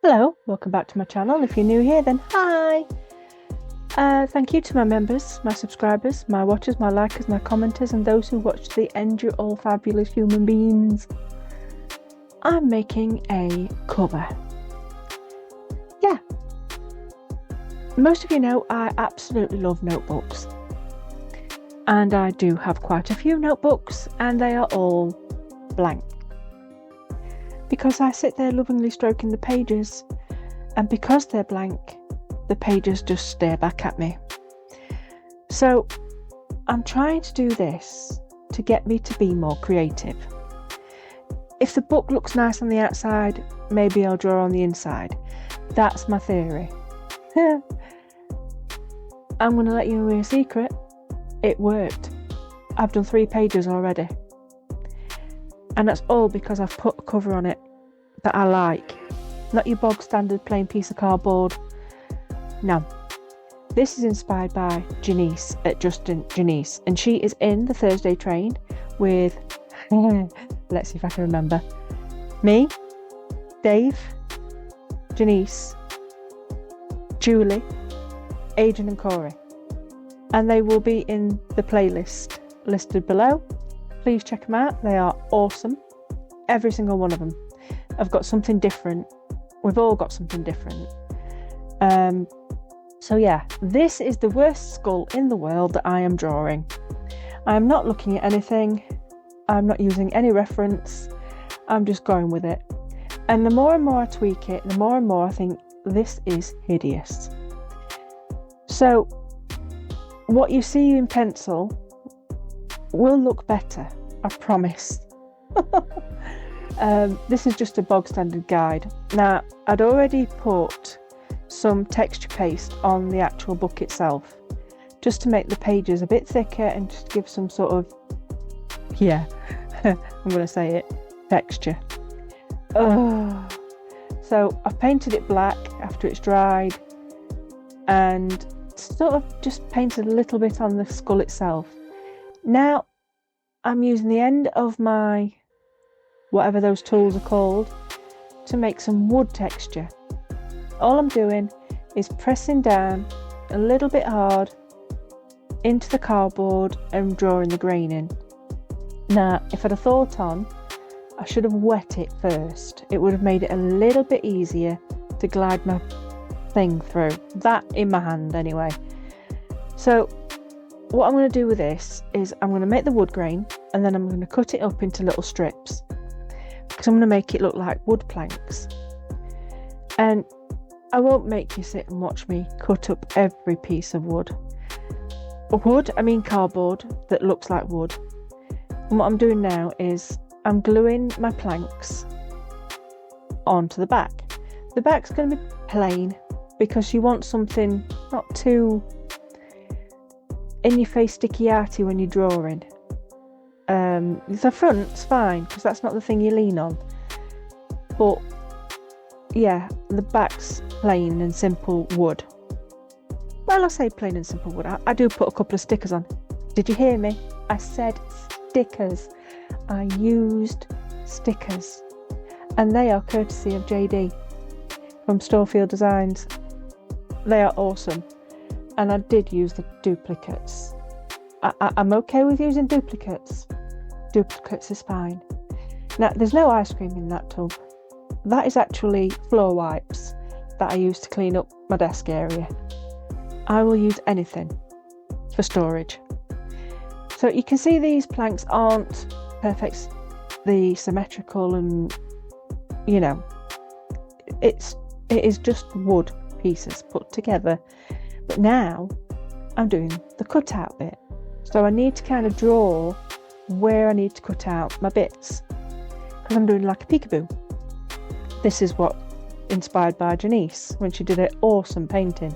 Hello, welcome back to my channel. If you're new here, then hi! Thank you to my members, my subscribers, my watchers, my likers, my commenters, and those who watch to the end. You're all fabulous human beings. I'm making a cover. Yeah. Most of you know I absolutely love notebooks. And I do have quite a few notebooks, and they are all blank. Because I sit there lovingly stroking the pages, and because they're blank, the pages just stare back at me. So I'm trying to do this to get me to be more creative. If the book looks nice on the outside, maybe I'll draw on the inside. That's my theory. I'm going to let you know a secret. It worked. I've done 3 pages already. And that's all because I've put a cover on it that I like. Not your bog standard plain piece of cardboard. No. This is inspired by Janice at Janice. And she is in the Thursday train with, let's see if I can remember, me, Dave, Janice, Julie, Adrian and Corey. And they will be in the playlist listed below. Please check them out. They are awesome. Every single one of them. I've got something different. We've all got something different. So yeah, this is the worst skull in the world that I am drawing. I'm not looking at anything. I'm not using any reference. I'm just going with it. And the more and more I tweak it, the more and more I think this is hideous. So what you see in pencil will look better, I promise. This is just a bog standard guide. Now, I'd already put some texture paste on the actual book itself, just to make the pages a bit thicker and just give some sort of, yeah, I'm going to say it, texture. So I've painted it black after it's dried and sort of just painted a little bit on the skull itself. Now I'm using the end of my, whatever those tools are called, to make some wood texture. All I'm doing is pressing down a little bit hard into the cardboard and drawing the grain in. Now, if I'd have thought on, I should have wet it first. It would have made it a little bit easier to glide my thing through. That in my hand anyway. So what I'm going to do with this is I'm going to make the wood grain and then I'm going to cut it up into little strips because I'm going to make it look like wood planks. And I won't make you sit and watch me cut up every piece of wood. I mean cardboard that looks like wood. And what I'm doing now is I'm gluing my planks onto the back. The back's going to be plain because you want something not too in your face sticky arty when you're drawing. The front's fine because that's not the thing you lean on, but yeah, the back's plain and simple wood. Well, I say plain and simple wood. I do put a couple of stickers on. Did you hear me? I said stickers. I used stickers, and they are courtesy of JD from Storefield Designs. They are awesome. And I did use the duplicates. I'm okay with using duplicates. Duplicates is fine. Now, there's no ice cream in that tub. That is actually floor wipes that I use to clean up my desk area. I will use anything for storage. So you can see these planks aren't perfectly symmetrical and, you know, it is just wood pieces put together. But now I'm doing the cutout bit. So I need to kind of draw where I need to cut out my bits because I'm doing like a peekaboo. This is what inspired by Janice when she did an awesome painting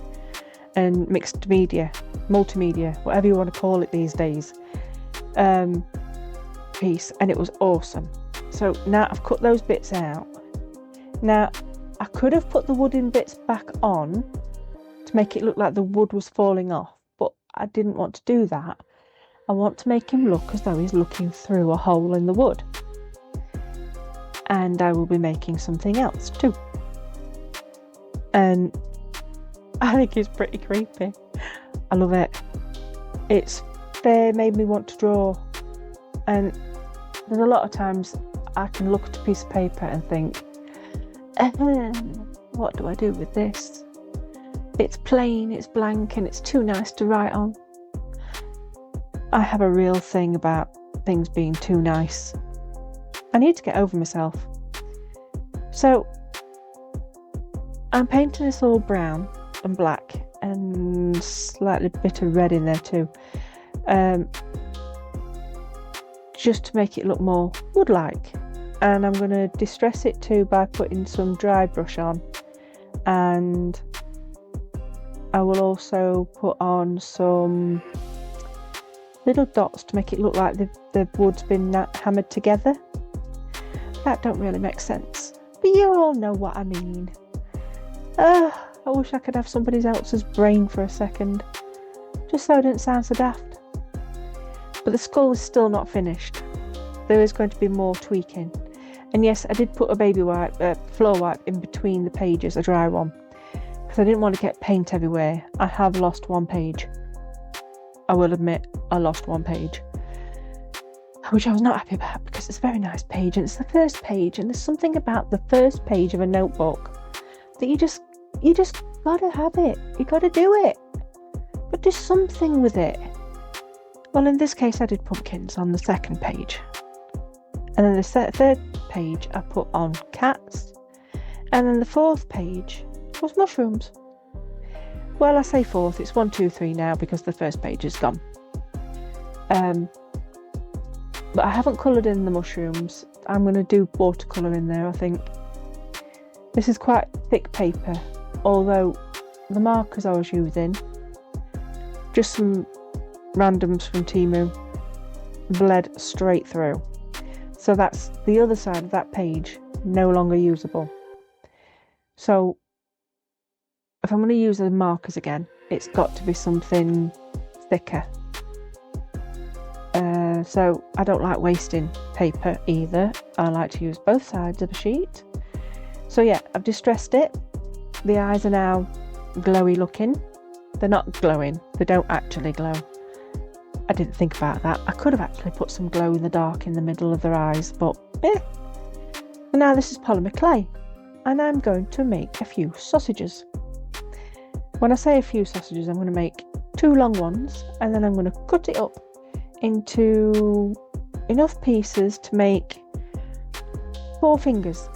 and mixed media, multimedia, whatever you want to call it these days, piece, and it was awesome. So now I've cut those bits out. Now I could have put the wooden bits back on to make it look like the wood was falling off, but I didn't want to do that. I want to make him look as though he's looking through a hole in the wood. And I will be making something else too. and I think it's pretty creepy. I love it. It's made me want to draw, and there's a lot of times I can look at a piece of paper and think, what do I do with this? It's plain, it's blank, and it's too nice to write on. I have a real thing about things being too nice. I need to get over myself. So I'm painting this all brown and black and slightly bit of red in there too, just to make it look more wood-like. And I'm going to distress it too by putting some dry brush on, and I will also put on some little dots to make it look like the wood's been hammered together. That don't really make sense, but you all know what I mean. I wish I could have somebody else's brain for a second, just so I didn't sound so daft. But the skull is still not finished. There is going to be more tweaking. And yes, I did put a baby wipe, floor wipe in between the pages, a dry one, because I didn't want to get paint everywhere. I have lost one page. I will admit, I lost one page, which I was not happy about, because it's a very nice page and it's the first page, and there's something about the first page of a notebook that you just gotta have it. You gotta do it, but do something with it. Well, in this case, I did pumpkins on the second page, and then the third page I put on cats, and then the fourth page was mushrooms. Well, I say fourth, it's 1, 2, 3 now because the first page is gone. But I haven't coloured in the mushrooms. I'm going to do watercolour in there, I think. This is quite thick paper, although the markers I was using, just some randoms from Temu, bled straight through. So that's the other side of that page, no longer usable. So if I'm going to use the markers again, it's got to be something thicker. So I don't like wasting paper either. I like to use both sides of a sheet. So yeah, I've distressed it. The eyes are now glowy looking. They're not glowing. They don't actually glow. I didn't think about that. I could have actually put some glow in the dark in the middle of their eyes, but And now this is polymer clay, and I'm going to make a few sausages. When I say a few sausages, I'm going to make 2 long ones, and then I'm going to cut it up into enough pieces to make 4 fingers.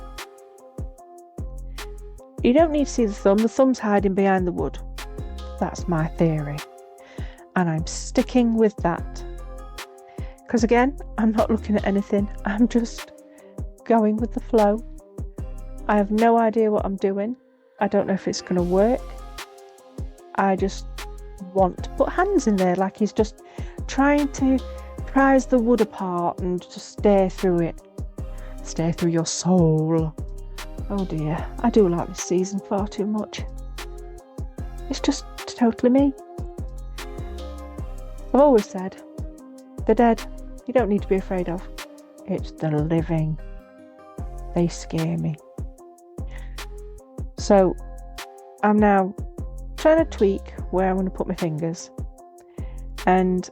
You don't need to see the thumb's hiding behind the wood. That's my theory, and I'm sticking with that. Because again, I'm not looking at anything, I'm just going with the flow. I have no idea what I'm doing. I don't know if it's going to work. I just want to put hands in there, like he's just trying to prise the wood apart and just stare through it. Stare through your soul. Oh dear, I do like this season far too much. It's just totally me. I've always said, the dead, you don't need to be afraid of. It's the living. They scare me. So I'm now trying to tweak where I'm going to put my fingers, and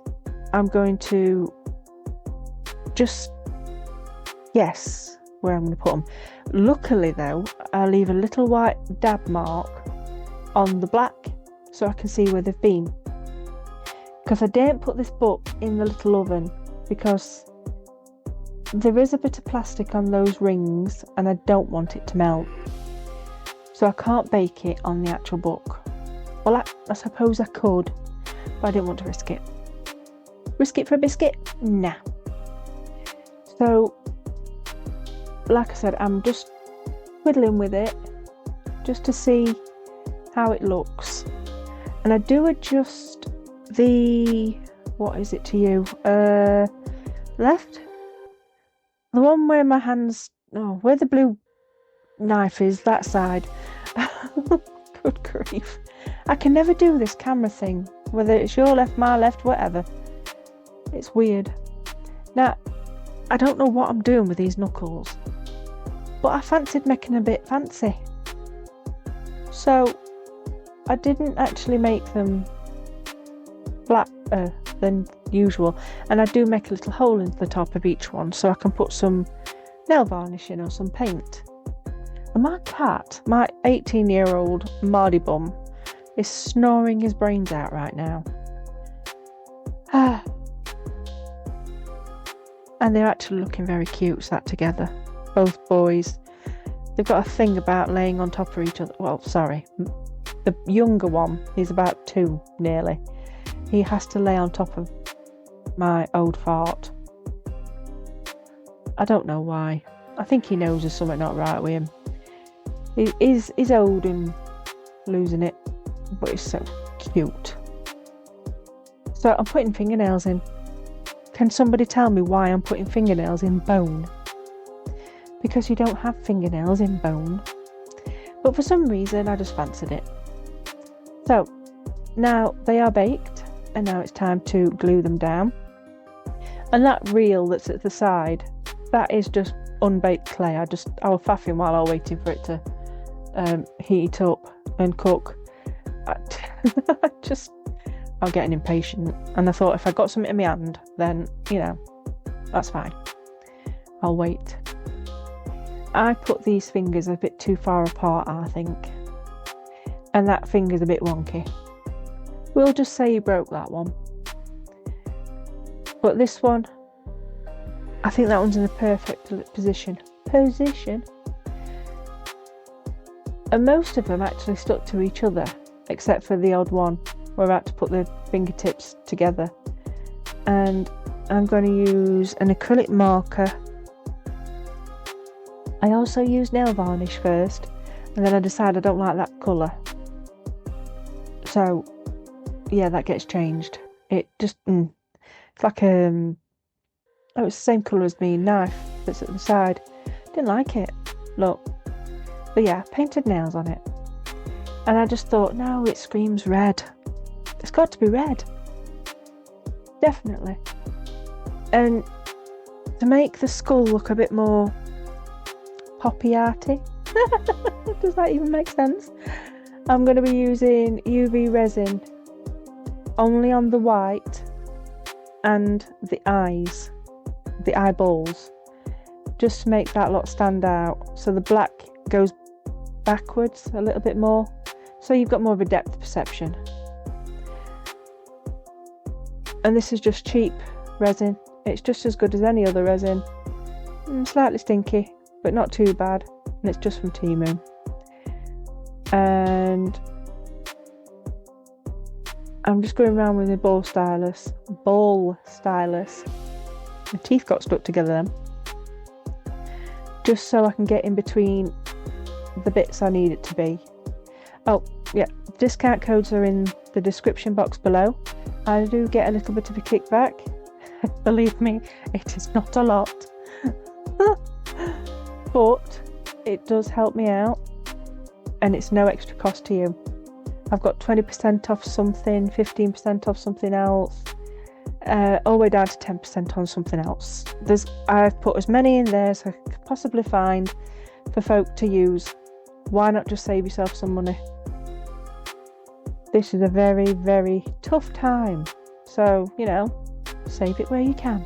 I'm going to just guess where I'm going to put them. Luckily though, I'll leave a little white dab mark on the black so I can see where they've been, because I didn't put this book in the little oven because there is a bit of plastic on those rings and I don't want it to melt, so I can't bake it on the actual book. Well, I suppose I could, but I didn't want to risk it. Risk it for a biscuit? Nah. So, like I said, I'm just fiddling with it just to see how it looks. And I do adjust the, what is it to you? Left? The one where my hands, where the blue knife is, that side. Good grief. I can never do this camera thing, whether it's your left, my left, whatever. It's weird. Now, I don't know what I'm doing with these knuckles, but I fancied making a bit fancy. So I didn't actually make them flatter than usual, and I do make a little hole into the top of each one so I can put some nail varnish in or some paint. And my cat, my 18-year-old Mardy Bum, is snoring his brains out right now. And they're actually looking very cute sat together, both boys. They've got a thing about laying on top of each other. Well, sorry, the younger one, he's about 2 nearly. He has to lay on top of my old fart. I don't know why. I think he knows there's something not right with him. He's old and losing it, but he's so cute. So I'm putting fingernails in. Can somebody tell me why I'm putting fingernails in bone? Because you don't have fingernails in bone. But for some reason I just fancied it. So now they are baked, and now it's time to glue them down. And that reel that's at the side, that is just unbaked clay. I was faffing while I was waiting for it to heat up and cook. I'm getting impatient, and I thought if I got something in my hand, then that's fine. I'll wait. I put these fingers a bit too far apart, I think, and that finger's a bit wonky. We'll just say you broke that one. But this one, I think that one's in the perfect position. And most of them actually stuck to each other, except for the odd one where I had to put the fingertips together. And I'm going to use an acrylic marker. I also used nail varnish first, and then I decided I don't like that colour. So yeah, that gets changed. It just it's like it's the same colour as my knife that's at the side. Didn't like it. Look. But yeah, painted nails on it. And I just thought, no, it screams red. It's got to be red. Definitely. And to make the skull look a bit more poppy-arty, does that even make sense? I'm going to be using UV resin only on the white and the eyes, the eyeballs, just to make that lot stand out. So the black goes backwards a little bit more, so you've got more of a depth perception. And this is just cheap resin. It's just as good as any other resin. Slightly stinky, but not too bad. And it's just from Temu. And I'm just going around with my ball stylus. My teeth got stuck together then. Just so I can get in between the bits I need it to be. Oh yeah, discount codes are in the description box below. I do get a little bit of a kickback. Believe me, it is not a lot. But it does help me out, and it's no extra cost to you. I've got 20% off something, 15% off something else, all the way down to 10% on something else. I've put as many in there as I could possibly find for folk to use. Why not just save yourself some money? This is a very, very tough time. So, save it where you can.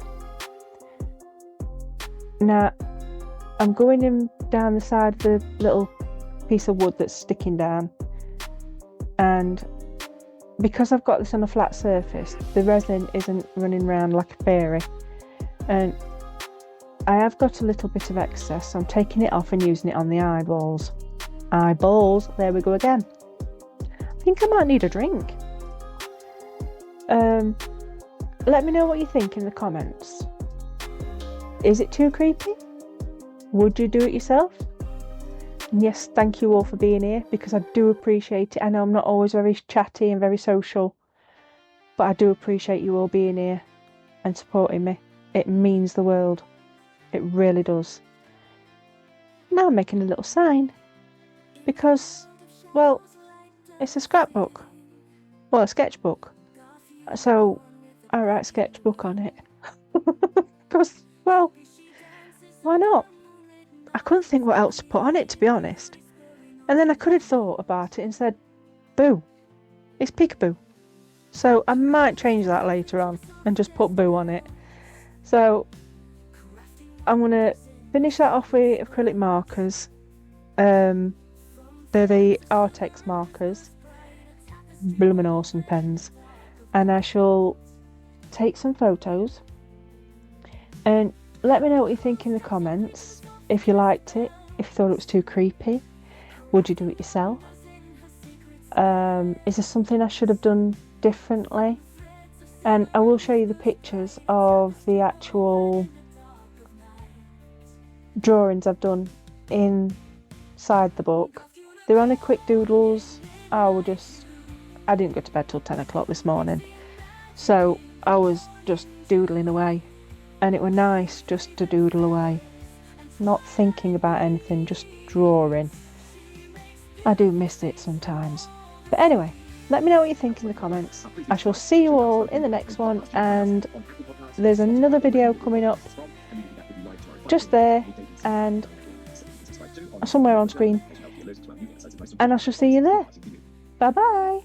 Now, I'm going in down the side of the little piece of wood that's sticking down. And because I've got this on a flat surface, the resin isn't running around like a fairy. And I have got a little bit of excess, so I'm taking it off and using it on the eyeballs. Eyeballs, there we go again. I think I might need a drink. Let me know what you think in the comments. Is it too creepy? Would you do it yourself? And yes, thank you all for being here, because I do appreciate it. I know I'm not always very chatty and very social, but I do appreciate you all being here and supporting me. It means the world. It really does. Now I'm making a little sign, because, well, it's a scrapbook. Well, a sketchbook. So I write sketchbook on it. Because, well, why not? I couldn't think what else to put on it, to be honest. And then I could have thought about it and said, boo, it's peekaboo. So I might change that later on and just put boo on it. So I'm going to finish that off with acrylic markers. They're the Artex markers, blooming awesome pens. And I shall take some photos and let me know what you think in the comments. If you liked it, if you thought it was too creepy, would you do it yourself? Is there something I should have done differently? And I will show you the pictures of the actual drawings I've done inside the book. They're only quick doodles. I didn't go to bed till 10 o'clock this morning, so I was just doodling away, and it were nice just to doodle away, not thinking about anything, just drawing. I do miss it sometimes. But anyway, let me know what you think in the comments. I shall see you all in the next one, and there's another video coming up just there and somewhere on screen, and I shall see you there. Bye bye.